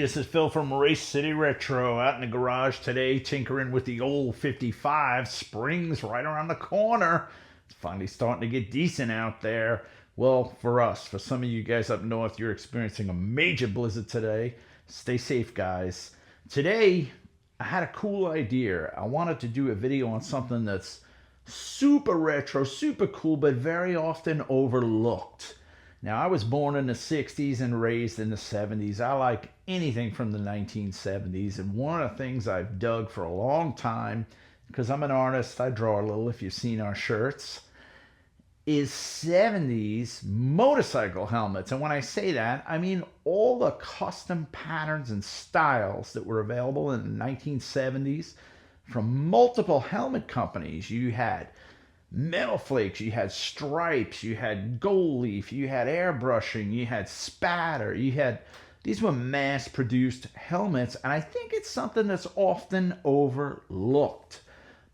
this is Phil from Race City Retro, out in the garage today tinkering with the old 55. Spring's right around the corner. It's finally starting to get decent out there. Well, for us, for some of you guys up north, you're experiencing a major blizzard today. Stay safe, guys. Today, I had a cool idea. I wanted to do a video on something that's super retro, super cool, but very often overlooked. Now, I was born in the 60s and raised in the 70s. I like anything from the 1970s. And one of the things I've dug for a long time, because I'm an artist, I draw a little if you've seen our shirts, is 70s motorcycle helmets. And when I say that, I mean all the custom patterns and styles that were available in the 1970s from multiple helmet companies. You had Metalflake, you had stripes, you had gold leaf, you had airbrushing, you had spatter, these were mass-produced helmets, and I think it's something that's often overlooked.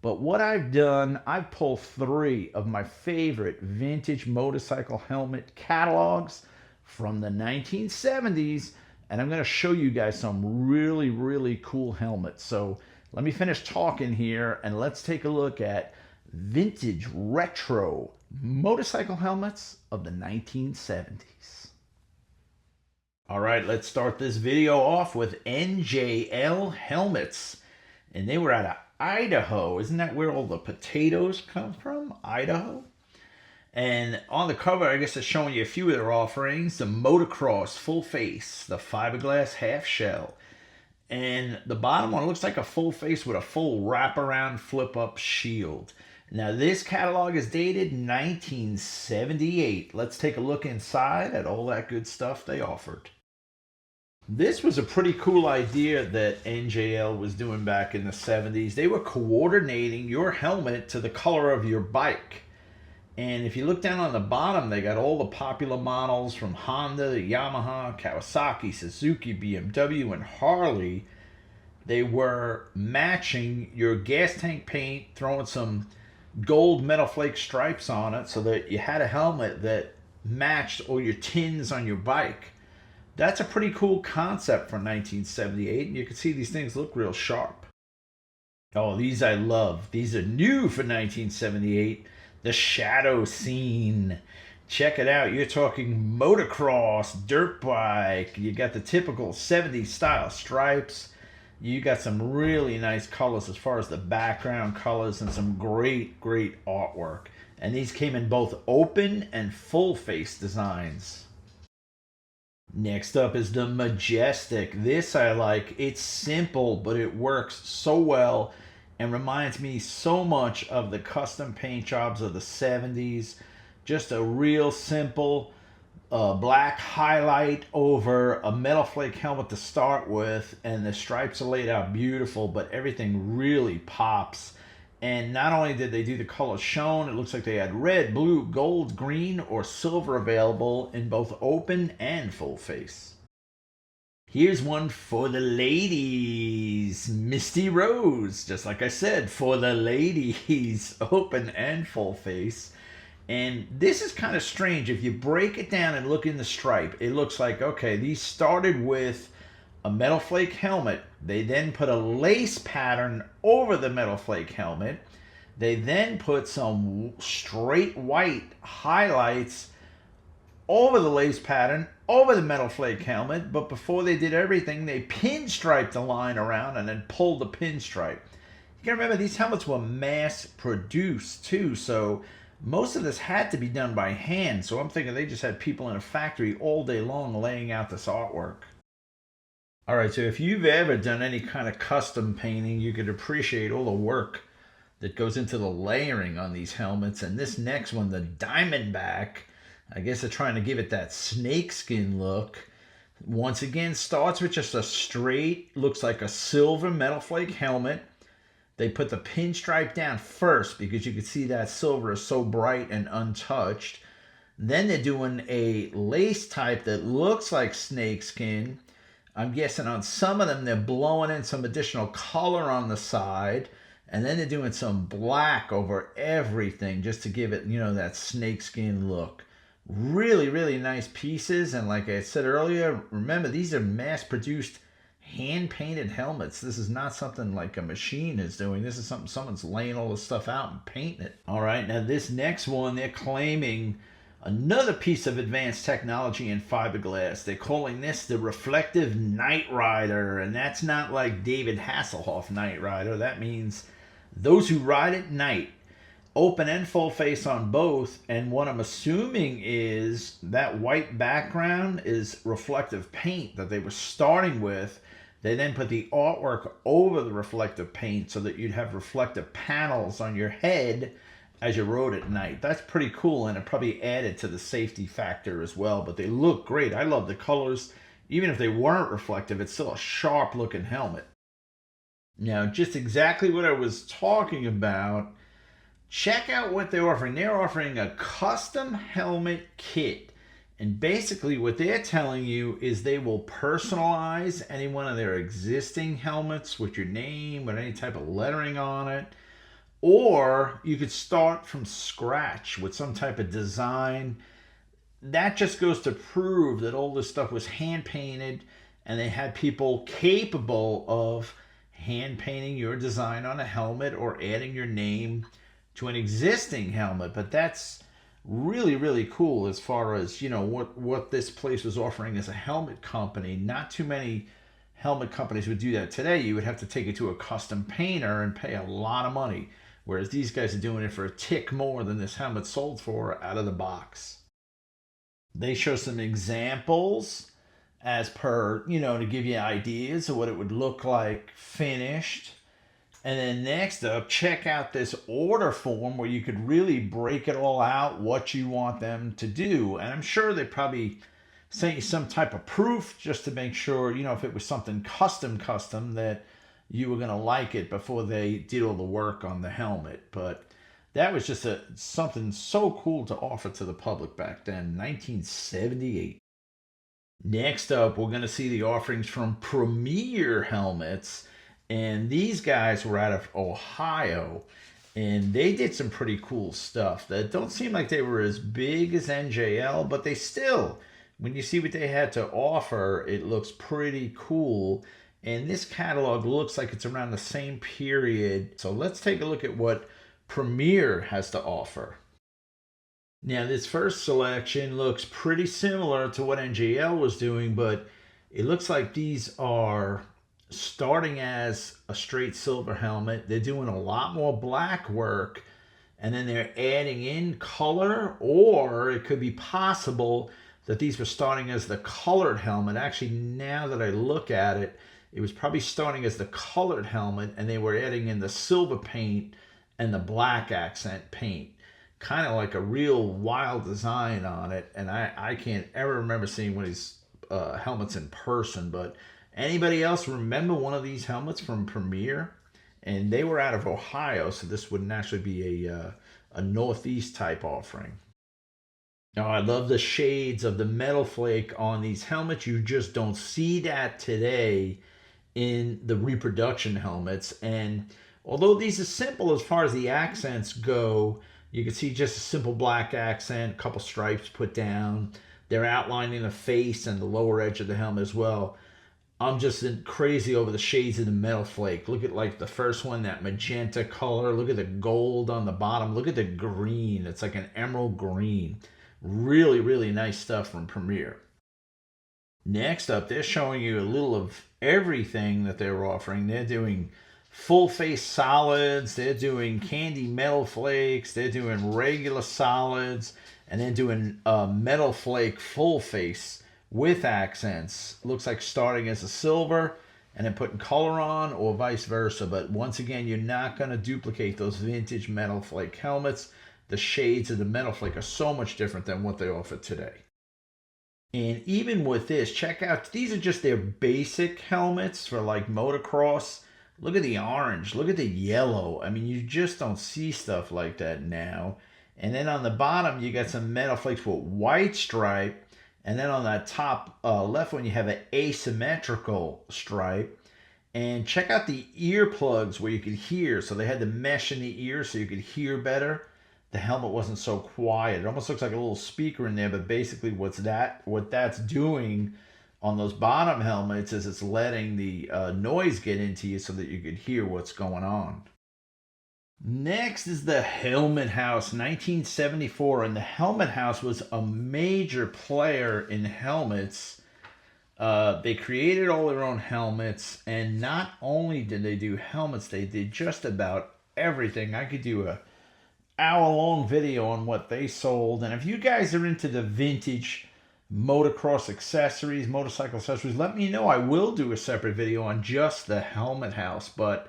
But what I've done, I've pulled 3 of my favorite vintage motorcycle helmet catalogs from the 1970s, and I'm going to show you guys some really, really cool helmets. So let me finish talking here, and let's take a look at vintage retro motorcycle helmets of the 1970s. All right, let's start this video off with NJL helmets. And they were out of Idaho. Isn't that where all the potatoes come from? Idaho? And on the cover, I guess it's showing you a few of their offerings. The Motocross full face, the fiberglass half shell. And the bottom one looks like a full face with a full wraparound flip-up shield. Now, this catalog is dated 1978. Let's take a look inside at all that good stuff they offered. This was a pretty cool idea that NJL was doing back in the 70s. They were coordinating your helmet to the color of your bike. And if you look down on the bottom, they got all the popular models from Honda, Yamaha, Kawasaki, Suzuki, BMW, and Harley. They were matching your gas tank paint, throwing some gold Metalflake stripes on it so that you had a helmet that matched all your tins on your bike. That's a pretty cool concept for 1978, and you can see these things look real sharp. Oh, these I love. These are new for 1978. The Shadow Scene. Check it out. You're talking motocross, dirt bike. You got the typical 70s style stripes. You got some really nice colors as far as the background colors and some great, great artwork. And these came in both open and full face designs. Next up is the Majestic. This I like. It's simple, but it works so well and reminds me so much of the custom paint jobs of the 70s. Just a real simple black highlight over a Metalflake helmet to start with, and the stripes are laid out beautiful, but everything really pops. And not only did they do the colors shown, it looks like they had red, blue, gold, green, or silver available in both open and full face. Here's one for the ladies. Misty Rose, just like I said, for the ladies, open and full face. And this is kind of strange. If you break it down and look in the stripe, it looks like, okay, these started with a Metalflake helmet. They then put a lace pattern over the Metalflake helmet. They then put some straight white highlights over the lace pattern, over the Metalflake helmet. But before they did everything, they pinstriped the line around and then pulled the pinstripe. You gotta remember, these helmets were mass produced too, so most of this had to be done by hand. So I'm thinking they just had people in a factory all day long laying out this artwork. All right, so if you've ever done any kind of custom painting, you could appreciate all the work that goes into the layering on these helmets. And this next one, the Diamondback, I guess they're trying to give it that snakeskin look. Once again, starts with just a straight, looks like a silver Metalflake helmet. They put the pinstripe down first because you can see that silver is so bright and untouched. Then they're doing a lace type that looks like snakeskin. I'm guessing on some of them, they're blowing in some additional color on the side. And then they're doing some black over everything just to give it, you know, that snakeskin look. Really, really nice pieces. And like I said earlier, remember, these are mass-produced hand-painted helmets. This is not something like a machine is doing. This is something someone's laying all this stuff out and painting it. All right, now this next one, they're claiming another piece of advanced technology in fiberglass. They're calling this the reflective Night Rider, and that's not like David Hasselhoff Night Rider. That means those who ride at night, open and full face on both. And what I'm assuming is that white background is reflective paint that they were starting with. They then put the artwork over the reflective paint so that you'd have reflective panels on your head as you rode at night. That's pretty cool, and it probably added to the safety factor as well. But they look great. I love the colors. Even if they weren't reflective, it's still a sharp looking helmet. Now, just exactly what I was talking about, check out what they're offering. They're offering a custom helmet kit. And basically what they're telling you is they will personalize any one of their existing helmets with your name, with any type of lettering on it. Or you could start from scratch with some type of design. That just goes to prove that all this stuff was hand painted, and they had people capable of hand painting your design on a helmet or adding your name to an existing helmet. But that's really, really cool as far as, you know, what this place was offering as a helmet company. Not too many helmet companies would do that today. You would have to take it to a custom painter and pay a lot of money, whereas these guys are doing it for a tick more than this helmet sold for out of the box. They show some examples as per, you know, to give you ideas of what it would look like finished. And then next up, check out this order form where you could really break it all out, what you want them to do. And I'm sure they probably sent you some type of proof just to make sure, you know, if it was something custom, that you were going to like it before they did all the work on the helmet. But that was just something so cool to offer to the public back then, 1978. Next up, we're going to see the offerings from Premier Helmets. And these guys were out of Ohio, and they did some pretty cool stuff that don't seem like they were as big as NJL, but they still, when you see what they had to offer, it looks pretty cool. And this catalog looks like it's around the same period. So let's take a look at what Premier has to offer. Now, this first selection looks pretty similar to what NJL was doing, but it looks like these are starting as a straight silver helmet. They're doing a lot more black work, and then they're adding in color, or it could be possible that these were starting as the colored helmet. Actually, now that I look at it, it was probably starting as the colored helmet, and they were adding in the silver paint and the black accent paint. Kind of like a real wild design on it, and I can't ever remember seeing one of these helmets in person. But anybody else remember one of these helmets from Premier? And they were out of Ohio, so this wouldn't actually be a Northeast type offering. Now, I love the shades of the Metalflake on these helmets. You just don't see that today in the reproduction helmets. And although these are simple as far as the accents go, you can see just a simple black accent, a couple stripes put down. They're outlining the face and the lower edge of the helmet as well. I'm just crazy over the shades of the Metalflake. Look at like the first one, that magenta color. Look at the gold on the bottom. Look at the green. It's like an emerald green. Really, really nice stuff from Premier. Next up, they're showing you a little of everything that they're offering. They're doing full face solids. They're doing candy Metalflakes. They're doing regular solids. And then doing Metalflake full face with accents. Looks like starting as a silver and then putting color on, or vice versa. But once again, you're not going to duplicate those vintage Metalflake helmets. The shades of the Metalflake are so much different than what they offer today. And even with this, check out, these are just their basic helmets for like motocross. Look at the orange, look at the yellow. I mean, you just don't see stuff like that now. And then on the bottom, you got some Metalflakes with white stripe. And then on that top left one, you have an asymmetrical stripe. And check out the earplugs where you could hear. So they had the mesh in the ear so you could hear better. The helmet wasn't so quiet. It almost looks like a little speaker in there, but basically what that's doing on those bottom helmets as it's letting the noise get into you so that you could hear what's going on. Next is the Helmet House, 1974, and the Helmet House was a major player in helmets. They created all their own helmets, and not only did they do helmets, they did just about everything. I could do a hour-long video on what they sold, and if you guys are into the vintage motocross accessories, motorcycle accessories, let me know. I will do a separate video on just the Helmet House, but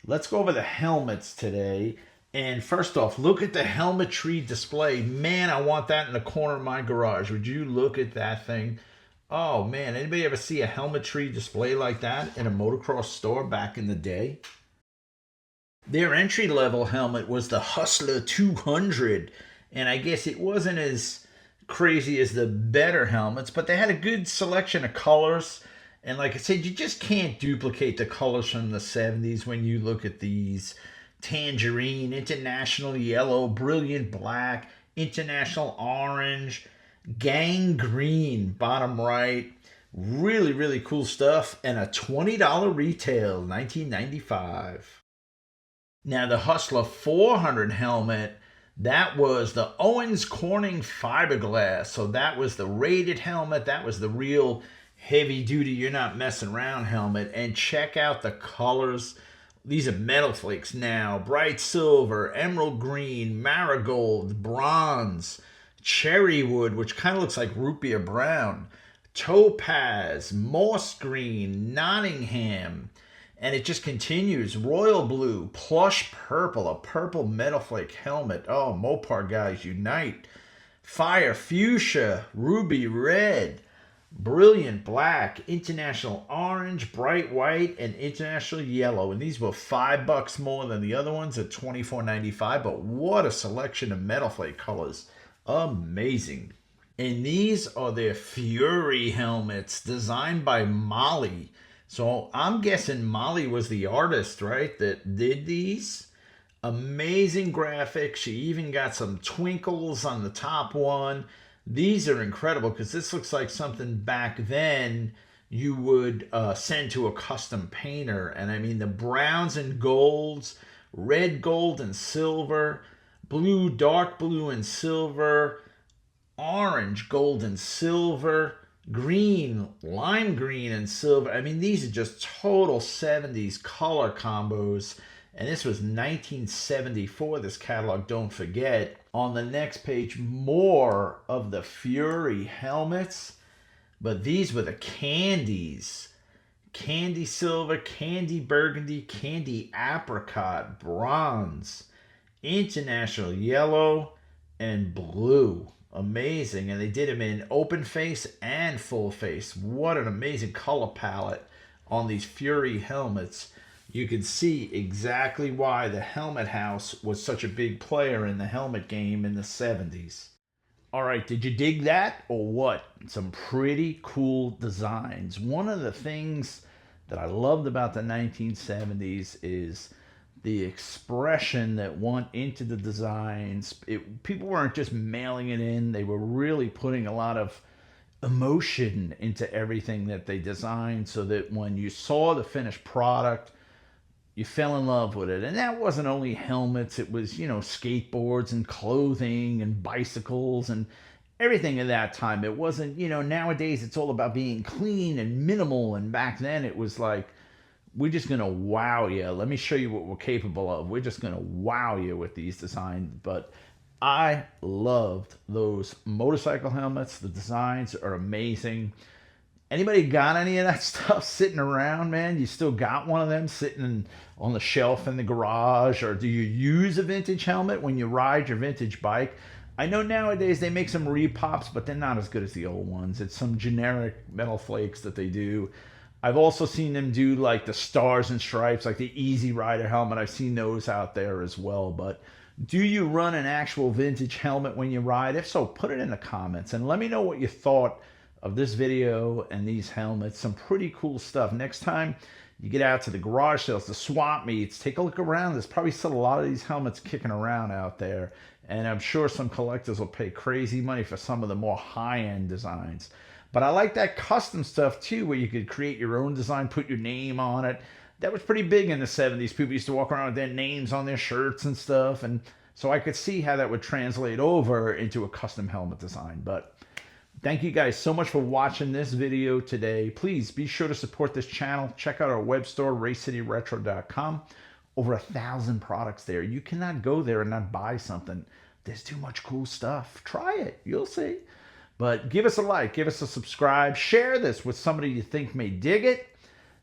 let's go over the helmets today. And first off, look at the helmetry display. Man, I want that in the corner of my garage. Would you look at that thing? Oh man, anybody ever see a helmetry display like that in a motocross store back in the day? Their entry-level helmet was the Hustler 200, and I guess it wasn't as crazy as the better helmets, but they had a good selection of colors. And like I said, you just can't duplicate the colors from the 70s when you look at these. Tangerine, International Yellow, Brilliant Black, International Orange, Gang Green, bottom right. Really, really cool stuff. And a $20 retail, $19.95. Now the Hustler 400 helmet, that was the Owens Corning fiberglass. So that was the rated helmet. That was the real heavy duty, you're not messing around helmet. And check out the colors. These are Metalflakes now. Bright silver, emerald green, marigold, bronze, cherry wood, which kind of looks like root beer brown, topaz, moss green, Nottingham. And it just continues. Royal blue, plush purple, a purple Metalflake helmet. Oh, Mopar guys, unite. Fire fuchsia, ruby red, brilliant black, international orange, bright white, and international yellow. And these were $5 more than the other ones at $24.95. But what a selection of Metalflake colors. Amazing. And these are their Fury helmets designed by Molly. So I'm guessing Molly was the artist, right, that did these. Amazing graphics. She even got some twinkles on the top one. These are incredible because this looks like something back then you would send to a custom painter. And I mean the browns and golds, red, gold, and silver, blue, dark blue, and silver, orange, gold, and silver, green, lime green, and silver. I mean, these are just total 70s color combos. And this was 1974, this catalog, don't forget. On the next page, more of the Fury helmets. But these were the candies. Candy silver, candy burgundy, candy apricot, bronze, international yellow, and blue. Amazing. And they did them in open face and full face. What an amazing color palette on these Fury helmets. You can see exactly why the Helmet House was such a big player in the helmet game in the 70s. All right, did you dig that or what? Some pretty cool designs. One of the things that I loved about the 1970s is the expression that went into the designs. People weren't just mailing it in. They were really putting a lot of emotion into everything that they designed so that when you saw the finished product, you fell in love with it. And that wasn't only helmets. It was, skateboards and clothing and bicycles and everything at that time. It wasn't, nowadays it's all about being clean and minimal. And back then it was like, we're just going to wow you. Let me show you what we're capable of. We're just going to wow you with these designs. But I loved those motorcycle helmets. The designs are amazing. Anybody got any of that stuff sitting around, man? You still got one of them sitting on the shelf in the garage? Or do you use a vintage helmet when you ride your vintage bike? I know nowadays they make some repops, but they're not as good as the old ones. It's some generic Metalflakes that they do. I've also seen them do like the Stars and Stripes, like the Easy Rider helmet. I've seen those out there as well. But do you run an actual vintage helmet when you ride? If so, put it in the comments and let me know what you thought of this video and these helmets. Some pretty cool stuff. Next time you get out to the garage sales, the swap meets, take a look around. There's probably still a lot of these helmets kicking around out there. And I'm sure some collectors will pay crazy money for some of the more high-end designs. But I like that custom stuff too, where you could create your own design, put your name on it. That was pretty big in the 70s. People used to walk around with their names on their shirts and stuff. And so I could see how that would translate over into a custom helmet design. But thank you guys so much for watching this video today. Please be sure to support this channel. Check out our web store, racecityretro.com. Over 1,000 products there. You cannot go there and not buy something. There's too much cool stuff. Try it. You'll see. But give us a like. Give us a subscribe. Share this with somebody you think may dig it.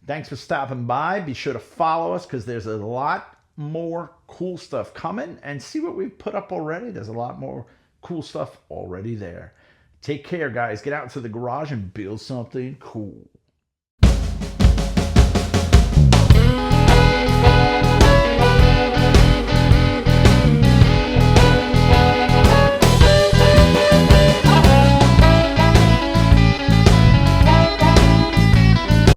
Thanks for stopping by. Be sure to follow us because there's a lot more cool stuff coming. And see what we've put up already. There's a lot more cool stuff already there. Take care, guys. Get out into the garage and build something cool.